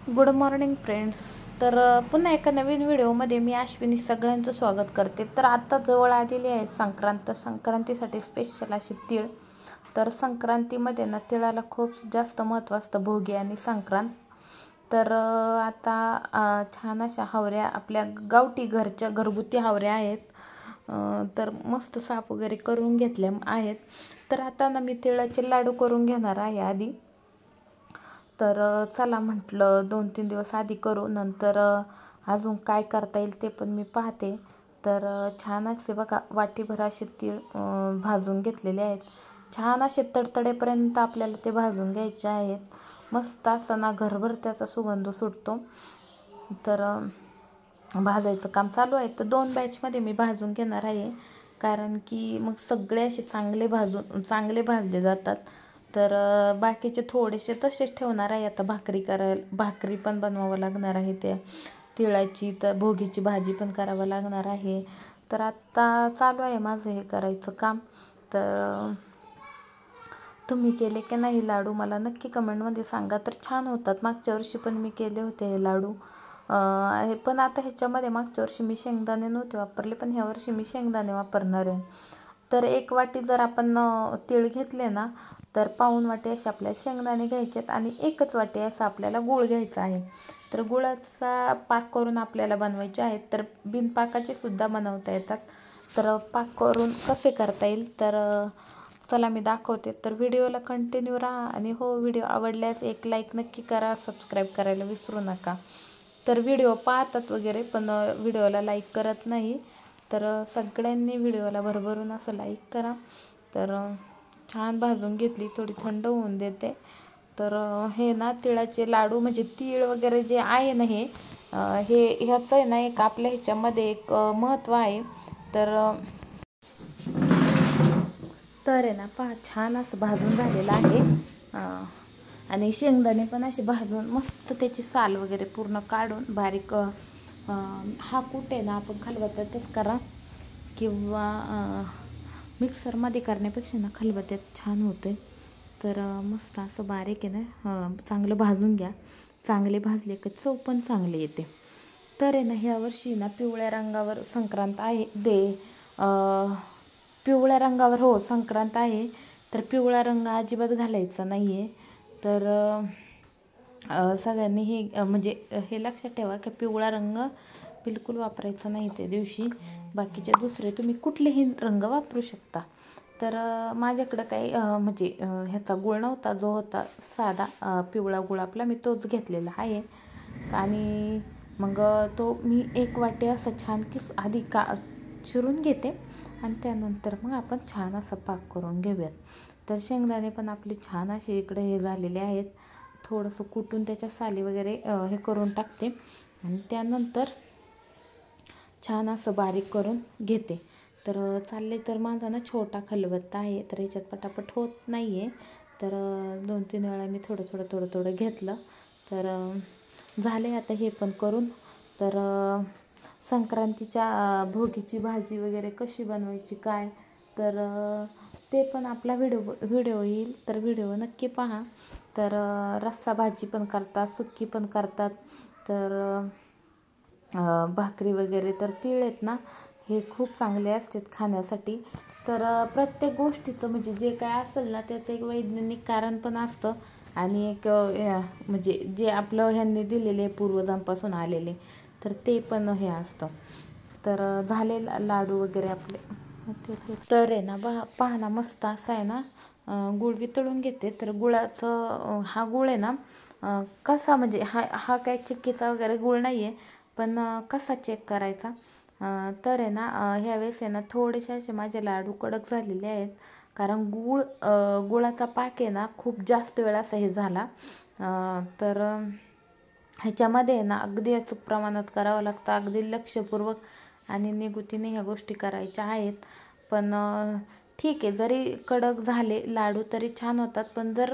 Good morning friends. तर पुन्हा एका नवीन व्हिडिओमध्ये मी अश्विनी सगळ्यांचं स्वागत करते. तर आता जवळ आलेली आहे संक्रांत. संक्रांतीसाठी स्पेशल अशी तीळ. तर संक्रांतीमध्ये ना तिळाला खूप जास्त महत्त्व असतं, भोगी आणि संक्रांत. तर आता छान अशा हावऱ्या आपल्या गावठी घरच्या घरगुती हावऱ्या आहेत. तर मस्त साफ वगैरे करून घेतल्या आहेत. तर आता ना मी तिळाचे लाडू करून घेणार आहे आधी. तर चला म्हटलं 2-3 दिवस आधी करू, नंतर अजून काय करता येईल ते पण मी पाहते. तर छान असे बघा वाटीभर असे तीळ भाजून घेतलेले आहेत. छान असे तडतडेपर्यंत आपल्याला ते भाजून घ्यायचे आहेत. मस्त असा ना घरभर त्याचा सुगंध सुटतो. तर भाजायचं काम चालू आहे. तर 2 बॅचमध्ये मी भाजून घेणार आहे, कारण की मग सगळे असे चांगले भाजले जातात. तर बाकीचे थोडेसे तसेच ठेवणार आहे. आता भाकरी पण बनवावं लागणार आहे त्या तिळाची. तर भोगीची भाजी पण करावं लागणार आहे. तर आत्ता चालू आहे माझं हे करायचं काम. तर तुम्ही केले की नाही लाडू मला नक्की कमेंटमध्ये सांगा. तर छान होतात. मागच्या वर्षी पण मी केले होते हे लाडू. पण आता ह्याच्यामध्ये मागच्या वर्षी मी शेंगदाणे नव्हते वापरले, पण ह्या वर्षी मी शेंगदाणे वापरणार आहे. तर 1 वाटी जर आपण तीळ घेतले ना, तर पाऊण वाटी असे आपल्याला शेंगदाणे घ्यायचे आहेत आणि 1च वाटी असं आपल्याला गूळ घ्यायचा आहे. तर गुळाचा पाक करून आपल्याला बनवायचे आहेत. तर बिनपाकाचे सुद्धा बनवता येतात. तर पाक करून कसे करता येईल तर चला मी दाखवते. तर व्हिडिओला कंटिन्यू राहा आणि हो, व्हिडिओ आवडल्यास एक लाईक नक्की करा, सबस्क्राईब करायला विसरू नका. तर व्हिडिओ पाहतात वगैरे पण व्हिडिओला लाईक करत नाही. तर सगळ्यांनी व्हिडिओला भरभरून असं लाईक करा. तर छान भाजून घेतली, थोडी थंड होऊन देते. तर हे ना तिळाचे लाडू म्हणजे तीळ वगैरे जे आहे ना हे ह्याचं आहे ना एक आपल्या ह्याच्यामध्ये एक महत्त्व आहे. तर आहे ना पहा छान असं भाजून झालेलं आहे. आणि शेंगदाणे पण असे भाजून मस्त त्याची साल वगैरे पूर्ण काढून बारीक हा कुठे ना आपण खलबत्त्यातच करा किंवा मिक्सरमध्ये करण्यापेक्षा ना खलबत्त्यात छान होते. तर मस्त असं बारीक आहे ना चांगलं भाजून घ्या. चांगले भाजले की चव पण चांगली येते. तर आहे ना ह्या वर्षी ना पिवळ्या रंगावर संक्रांत आहे पिवळ्या रंगावर हो संक्रांत आहे. तर पिवळा रंग अजिबात घालायचा नाही आहे. तर सगळ्यांनी हे म्हणजे हे लक्षात ठेवा की पिवळा रंग बिलकुल वापरायचा नाही त्या दिवशी. बाकीचे दुसरे तुम्ही कुठलेही रंग वापरू शकता. तर माझ्याकडं काही म्हणजे ह्याचा गुळ नव्हता, जो होता साधा पिवळा गुळ आपला, मी तोच घेतलेला आहे. आणि मग तो मी 1 वाटी असं छान की आधी चिरून घेते आणि त्यानंतर मग आपण छान असा पाक करून घेऊयात. तर शेंगदाणे पण आपले छान असे इकडे हे झालेले आहेत. थोडंसं कुटून त्याच्या साली वगैरे हे करून टाकते आणि त्यानंतर छान असं बारीक करून घेते. तर चालले तर माझा ना छोटा खलबत्ता आहे, तर ह्याच्यात पटापट होत नाही आहे. तर 2-3 वेळा मी थोडं घेतलं. तर झाले आता हे पण करून. तर संक्रांतीच्या भोगीची भाजी वगैरे कशी बनवायची काय, तर ते पण आपला व्हिडिओ येईल. तर व्हिडिओ नक्की पहा. तर रस्सा भाजी पण करतात, सुक्की पण करतात. तर भाकरी वगैरे. तर तीळ आहेत ना हे खूप चांगले असतात खाण्यासाठी. तर प्रत्येक गोष्टीचं म्हणजे जे काय असेल ना त्याचं एक वैज्ञानिक कारण पण असतं आणि एक म्हणजे जे आपलं ह्यांनी दिलेले पूर्वजांपासून आलेले, तर ते पण हे असतं. तर झाले लाडू वगैरे आपले. तर आहे ना पहा ना मस्त असा आहे ना गुळ वितळून घेते. तर गुळाचं हा गुळ आहे ना कसा म्हणजे हा काय चिक्कीचा वगैरे गुळ नाही आहे, पण कसा चेक करायचा. तर आहे ना ह्यावेळेस आहे ना थोडेसे असे माझे लाडू कडक झालेले आहेत, कारण गुळाचा पाक आहे ना खूप जास्त वेळ असा हे झाला. तर ह्याच्यामध्ये आहे ना अगदी अचूक प्रमाणात करावं लागतं, अगदी लक्षपूर्वक आणि निगुतीने ह्या गोष्टी करायच्या आहेत. पण ठीक आहे, जरी कडक झाले लाडू तरी छान होतात. पण जर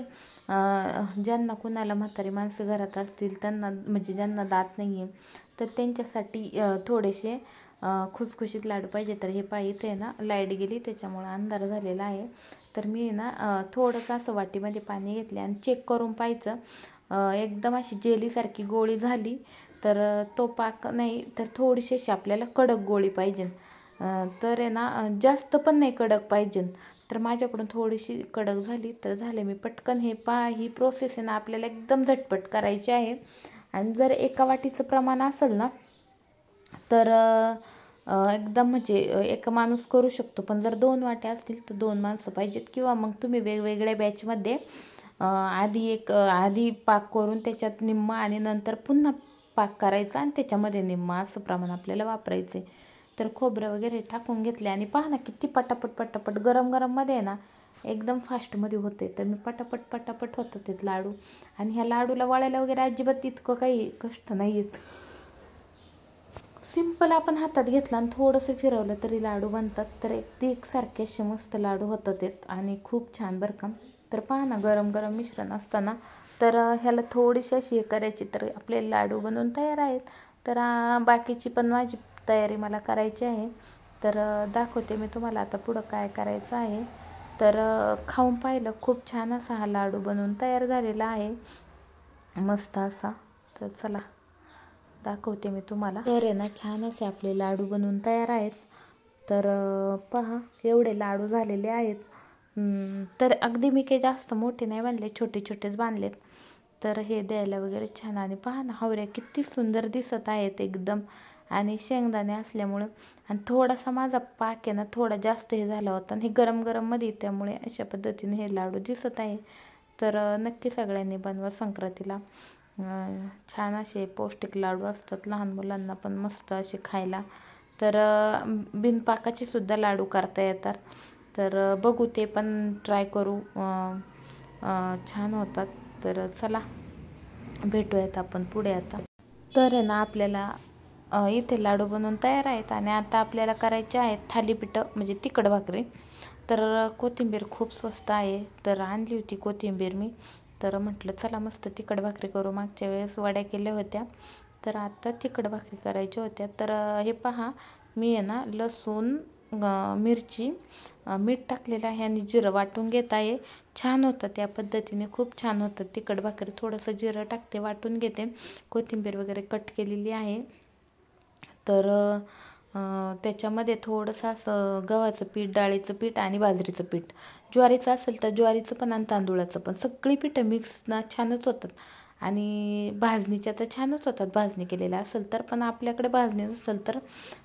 ज्यांना कुणाला म्हातारी माणसं घरात असतील, त्यांना म्हणजे ज्यांना दात नाही आहे, तर त्यांच्यासाठी थोडेसे खुसखुशीत लाडू पाहिजे. तर हे इथे ना लाईट गेली त्याच्यामुळे अंधार झालेला आहे. तर मी ना थोडंसं असं वाटीमध्ये पाणी घेतले आणि चेक करून पाहायचं एकदम अशी जेलीसारखी गोळी झाली तर तो पाक नाही, तर थोडीशी अशी आपल्याला कडक गोळी पाहिजे. तर आहे ना जास्त पण नाही कडक पाहिजे. तर माझ्याकडून थोडीशी कडक झाली तर झाले. मी पटकन ही प्रोसेस आहे ना आपल्याला एकदम झटपट करायची आहे. आणि जर एका वाटीचं प्रमाण असेल ना तर एकदम म्हणजे एक माणूस करू शकतो. पण जर 2 वाट्या असतील तर 2 माणसं पाहिजेत. किंवा मग तुम्ही वेगवेगळ्या बॅचमध्ये आधी पाक करून त्याच्यात निम्मा आणि नंतर पुन्हा पाक करायचा आणि त्याच्यामध्ये निम्मा असं प्रमाण आपल्याला वापरायचे. तर खोबरं वगैरे टाकून घेतले आणि पहा ना किती पटापट गरम मध्ये आहे ना एकदम फास्टमध्ये होते. तर मी पटापट होतं ते लाडू. आणि ह्या लाडूला वळायला वगैरे अजिबात इतकं काही कष्ट नाही आहेत. सिंपल आपण हातात घेतला आणि थोडंसं फिरवलं तरी लाडू बनतात. तर एकसारखे असे मस्त लाडू होतात ते आणि खूप छान बरं का. तर पहा ना गरम मिश्रण असताना तर ह्याला थोडीशी अशी हे करायची तर आपले लाडू बनवून तयार आहेत. तर बाकीची पण माझी तयारी मला करायची आहे. तर दाखवते मी तुम्हाला आता पुढं काय करायचं आहे. तर खाऊन पाहिलं, खूप छान असा हा लाडू बनवून तयार झालेला आहे, मस्त असा. तर चला दाखवते मी तुम्हाला. तर आहे ना छान असे आपले लाडू बनवून तयार आहेत. तर पहा एवढे लाडू झालेले आहेत. तर अगदी मी काही जास्त मोठे नाही बांधले, छोटेच बांधलेत. तर हे द्यायला वगैरे छान. आणि पहा ना हावऱ्या किती सुंदर दिसत आहेत एकदम. आणि शेंगदाणे असल्यामुळं आणि थोडासा माझा पाक आहे ना थोडा जास्त हे झाला होता आणि हे गरममध्ये, त्यामुळे अशा पद्धतीने हे लाडू दिसत आहे. तर नक्की सगळ्यांनी बनवा संक्रांतीला. छान असे पौष्टिक लाडू असतात, लहान मुलांना पण मस्त असे खायला. तर बिनपाकाचे सुद्धा लाडू करता येतात. तर बघू ते पण ट्राय करू, छान होतात. तर चला भेटूयात आपण पुढे आता. तर आहे ना आपल्याला इथे लाडू बनवून तयार आहेत. आणि आता आपल्याला करायचे आहेत थालीपीठं म्हणजे तिखट भाकरी. तर कोथिंबीर खूप स्वस्त आहे, तर आणली होती कोथिंबीर मी. तर म्हटलं चला मस्त तिखट भाकरी करू. मागच्या वेळेस वड्या केल्या होत्या, तर आता तिखट भाकरी करायच्या होत्या. तर हे पहा मी आहे ना लसूण, मिरची, मीठ टाकलेलं आहे आणि जिरं वाटून घेत आहे. छान होतं त्या पद्धतीने, खूप छान होतं तिखट भाकरी. थोडंसं जिरं टाकते, वाटून घेते. कोथिंबीर वगैरे कट केलेली आहे. तर त्याच्यामध्ये थोडंसं असं गव्हाचं पीठ, डाळीचं पीठ आणि बाजरीचं पीठ, ज्वारीचं असेल तर ज्वारीचं पण आणि तांदूळाचं पण, सगळी पिठं मिक्स ना छानच होतात. आणि भाजणीच्या तर छानच होतात भाजणी केलेल्या असेल तर. पण आपल्याकडे भाजणी नसेल तर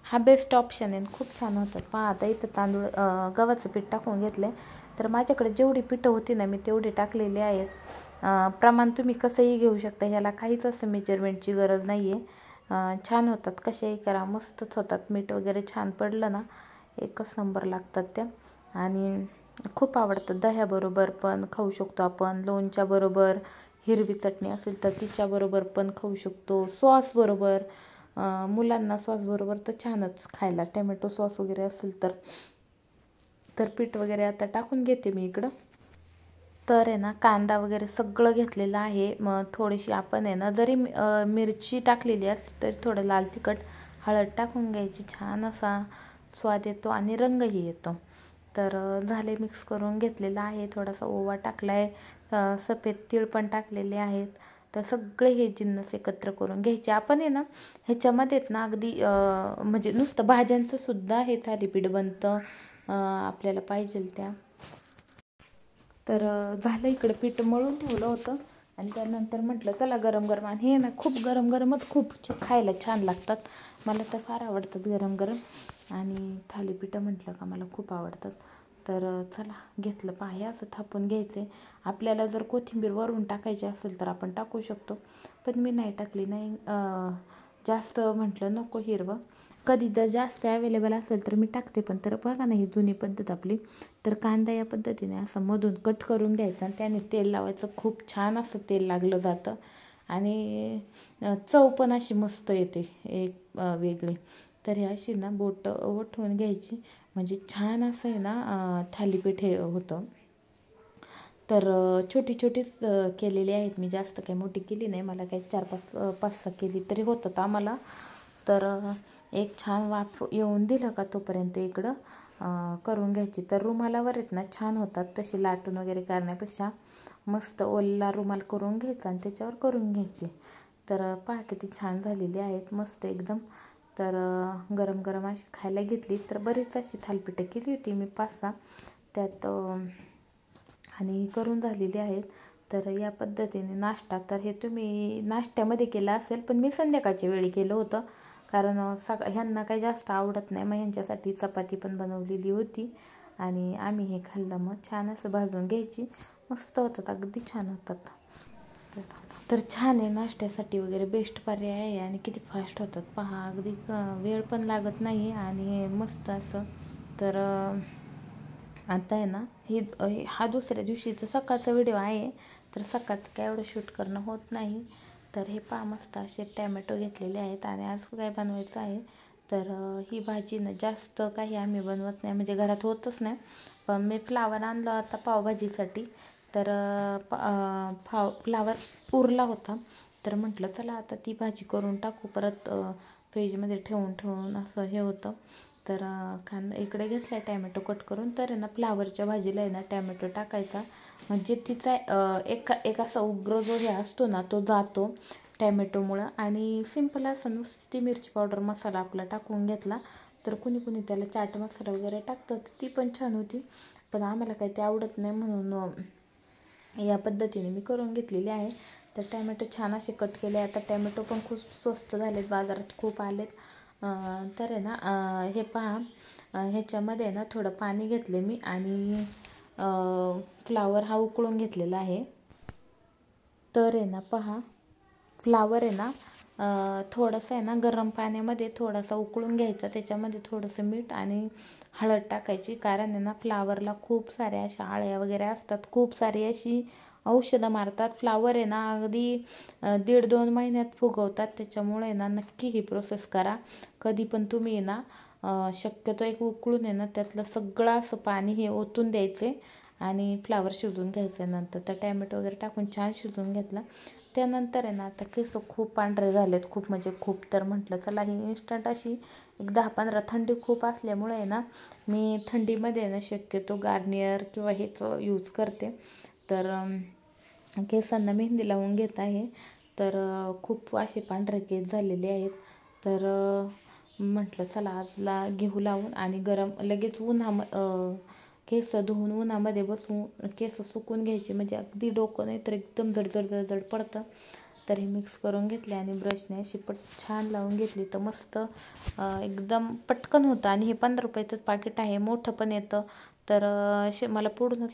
हा बेस्ट ऑप्शन आहे, खूप छान होतात. पहा आता इथं गव्हाचं पीठ टाकून घेतलं आहे. तर माझ्याकडे जेवढी पिठं होती ना मी तेवढी टाकलेली आहेत. प्रमाण तुम्ही कसंही घेऊ शकता, ह्याला काहीच असं मेजरमेंटची गरज नाही आहे. छान होतात, कशाही करा मस्तच होतात. मीठ वगैरे छान पडलं ना एकच नंबर लागतात त्या. आणि खूप आवडतात. दह्याबरोबर पण खाऊ शकतो आपण, लोणच्याबरोबर, हिरवी चटणी असेल तर तिच्याबरोबर पण खाऊ शकतो, सॉसबरोबर. मुलांना सॉसबरोबर तर छानच खायला, टमॅटो सॉस वगैरे असेल तर. पीठ वगैरे आता टाकून घेते मी इकडं. तर आहे ना कांदा वगैरे सगळं घेतलेलं आहे. मग थोडीशी आपण आहे ना जरी मिरची टाकलेली असते तरी थोडं लाल तिखट, हळद टाकून घ्यायची. छान असा स्वाद येतो आणि रंगही येतो. तर झाले, मिक्स करून घेतलेलं आहे. थोडासा ओवा टाकला आहे, सफेद तीळ पण टाकलेले आहेत. तर सगळे हे जिन्नस एकत्र करून घ्यायचे. आपण आहे ना ह्याच्यामध्येच ना अगदी म्हणजे नुसतं भाज्यांचं सुद्धा हे थालीपीठ बनतं आपल्याला पाहिजे त्या. तर झालं, इकडं पीठ मळून ठेवलं होतं आणि त्यानंतर म्हटलं चला गरम आणि हे ना खूप गरमच खूप खायला छान लागतात. मला तर फार आवडतात गरम. आणि थालीपीठं म्हटलं का मला खूप आवडतात. तर चला घेतलं. पाहे असं थापून घ्यायचे. आपल्याला जर कोथिंबीर वरून टाकायची असेल तर आपण टाकू शकतो, पण मी नाही टाकली. नाही जास्त म्हटलं नको हिरवं. कधी जर जास्त अवेलेबल असेल तर मी टाकते, पण तर बघा ना ही जुनी पद्धत आपली. तर कांदा या पद्धतीने असं मधून कट करून घ्यायचा आणि त्याने तेल लावायचं. खूप छान असं तेल लागलं जातं आणि चव पण अशी मस्त येते एक वेगळी. तर हे अशी ना बोट ठेवून घ्यायची, म्हणजे छान असं आहे ना थालीपीठ हे होतं. तर छोटीच केलेली आहेत मी, जास्त काही मोठी केली नाही. मला काही 4-5-6 केली तरी होतात आम्हाला. तर एक छान वाफ येऊन दिलं का तोपर्यंत इकडं करून घ्यायची. तर रुमालावर आहेत ना छान होतात तशी लाटून वगैरे करण्यापेक्षा. मस्त ओला रुमाल करून घ्यायचा आणि त्याच्यावर करून घ्यायची. तर पहा किती छान झालेली आहेत, मस्त एकदम. तर गरम गरम अशी खायला घेतली. तर बरीच अशी थालीपीठं केली होती मी 5-6 त्यात आणि करून झालेली आहेत. तर या पद्धतीने नाश्ता, तर हे तुम्ही नाश्त्यामध्ये केला असेल, पण मी संध्याकाळच्या वेळी केलं होतं, कारण ह्यांना काही जास्त आवडत नाही. मग ह्यांच्यासाठी चपाती पण बनवलेली होती आणि आम्ही हे खाल्लं. मग छान असं भाजून घ्यायची, मस्त होतात, अगदी छान होतात. तर छान आहे, नाश्त्यासाठी वगैरे बेस्ट पर्याय आहे आणि किती फास्ट होतात पहा, अगदी वेळ पण लागत नाही आणि मस्त असं. तर आता आहे ना, हा दुसऱ्या दिवशीचा सकाळचा व्हिडिओ आहे. तर सकाळचं काय एवढं शूट करणं होत नाही. तर हे पहा, मस्त असे टॅमॅटो घेतलेले आहेत आणि आज काय बनवायचं आहे. तर ही भाजी ना जास्त काही आम्ही बनवत नाही, म्हणजे घरात होतच नाही. पण मी फ्लावर आणलं आता पावभाजीसाठी. तर फ्लावर उरला होता, तर म्हटलं चला आता ती भाजी करून टाकू. परत फ्रीजमध्ये ठेवून असं हे होतं. तर इकडे घेतला आहे टॅमॅटो कट करून. तर आहे ना, फ्लावरच्या भाजीला आहे ना टॅमॅटो टाकायचा, म्हणजे तिचा एक असा उग्र जो हे असतो ना तो जातो टॅमॅटोमुळं. आणि सिंपल असं नुसती मिरची पावडर मसाला आपला टाकून घेतला. तर कुणी त्याला चाट मसाला वगैरे टाकतात, ती पण छान होती. पण आम्हाला काही ते आवडत नाही, म्हणून या पद्धतीने मी करून घेतलेली आहे. तर टॅमॅटो छान असे कट केले. आता टॅमॅटो पण खूप स्वस्त झालेत, बाजारात खूप आलेत. तर आहे ना, हे पहा, ह्याच्यामध्ये ना थोडं पाणी घेतले मी आणि फ्लावर हा उकळून घेतलेला आहे. तर आहे ना पहा, फ्लावर आहे ना थोडंसं आहे ना गरम पाण्यामध्ये थोडासा उकळून घ्यायचा, त्याच्यामध्ये थोडंसं मीठ आणि हळद टाकायची. कारण आहे ना, फ्लावरला खूप साऱ्या अशा आळ्या वगैरे असतात, खूप सारी अशी औषधं मारतात. फ्लावर आहे ना अगदी 1.5-2 महिन्यात फुगवतात. त्याच्यामुळे आहे ना नक्की ही प्रोसेस करा कधी पण तुम्ही. आहे ना शक्यतो एक उकळून आहे ना त्यातलं सगळं असं पाणी हे ओतून द्यायचे आणि फ्लावर शिजवून घ्यायचं. नंतर तर टॅमॅटो वगैरे टाकून छान शिजवून घेतला. त्यानंतर आहे ना, आता केस खूप पांढरे झालेत, खूप म्हणजे खूप. तर म्हटलं चला ही इन्स्टंट अशी एक 10-15, थंडी खूप असल्यामुळे आहे ना मी थंडीमध्ये ना शक्यतो गार्नियर किंवा हेच यूज करते. तर केसांना मेहंदी लावून घेत आहे. तर खूप असे पांढरे केस झालेले आहेत. तर म्हटलं चला आजला घेऊ लावून आणि गरम लगेच केस धुवून उन्हामध्ये बसून केस सुकून घ्यायचे, म्हणजे अगदी डोकं नाही तर एकदम जड पडतं. तर हे मिक्स करून घेतले आणि ब्रशने अशी छान लावून घेतली. तर मस्त एकदम पटकन होतं आणि हे 15 रुपयाचंच पाकिट आहे, मोठं पण येतं. तर मला पुढूनच